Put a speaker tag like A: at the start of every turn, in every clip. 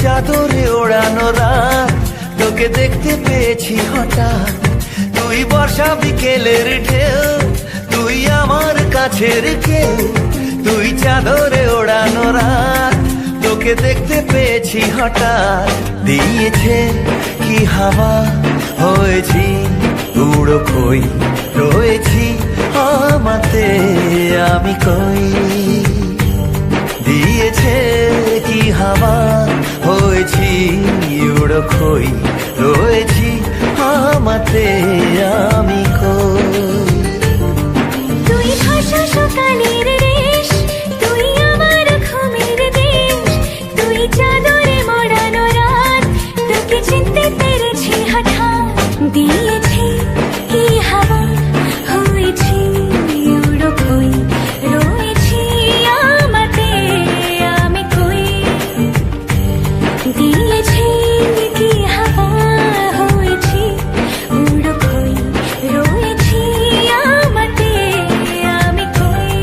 A: চাদরে ওড়ানো রাত, তোকে দেখতে পেয়েছি হঠাৎ। তুই বর্ষা বিকেলের ঢেউ, তুই আমার কাছের কেউ। তুই চাদরে ওড়ানো রাত, তোকে দেখতে পেয়েছি হঠাৎ। দিয়েছে কি হাওয়া, হয়েছি উড়ো খই, রয়েছি আমাতে আমি কই। দিয়েছে কি হাওয়া, হয়েছি উড়ো খই, রয়েছি আমাতে আমি কই।
B: তুই ভাষা সকালের রেশ, তুই আমার ঘুমের দেশ। তুই চাদরে মোড়ানো রাত, তোকে চিনতে পেরেছি হঠাৎ। দিয়েছি কি হাওয়া, হয়েছি উড়ো খই, রয়েছি আমাতে আমি কই। দিয়েছি কি হাওয়া, হয়েছি উড়ো খই, রয়েছি আমাতে আমি কই।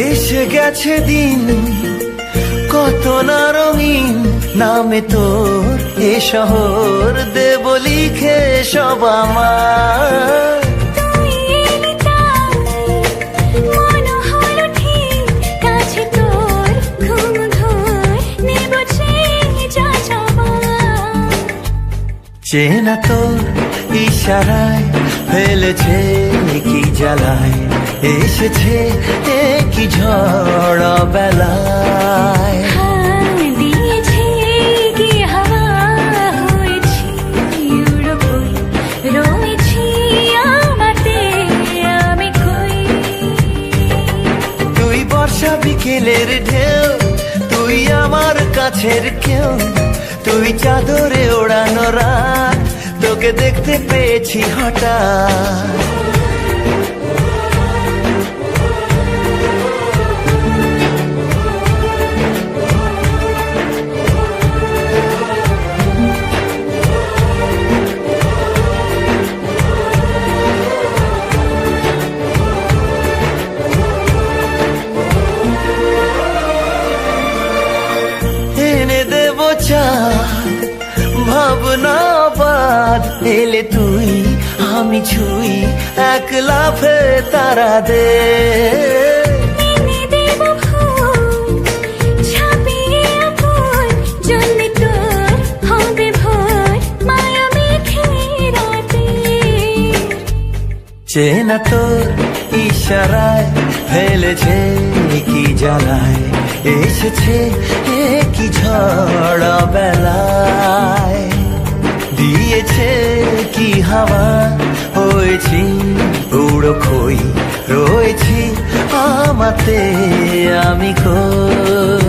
A: এসে গেছে দিন কত না রঙিন, নামে তোর এ শহর দেব লিখে সব আমার।
B: তুই এলি তাই মন হলো ঠিক, কাছে তোর ঘুম ঘোর নেব যা যাবার।
A: চেনা তোর ইশারায় ফেলেছে কি জ্বালায়, এসেছে কি ঝড় বেলায়।
B: দিয়েছে কি হাওয়া, হয়েছি উড়ো খই, রয়েছি আমাতে আমি কই।
A: তুই বর্ষা বিকেলের ঢেউ, তুই আমার কাছের কেউ। তুই চাদরে ওড়ানো রাত, তোকে দেখতে পেয়েছি হঠাৎ। এনে দেব চাঁদ ভাবনা বাদ, এলে তুই আমি ছুই এক লাফে তারা দে।
B: এনে দেব ফুল ছাপিয়ে আপন, জন্মে তোর হবে ভোর মায়া মেঘে রাতে।
A: চেনা তোর ইশারায় ফেলেছে কি জ্বালায়, এসেছে কি ঝড় বেলায়। দিয়েছে কি হাওয়া, হয়েছি উড়ো খই, রয়েছি আমাতে আমি কই।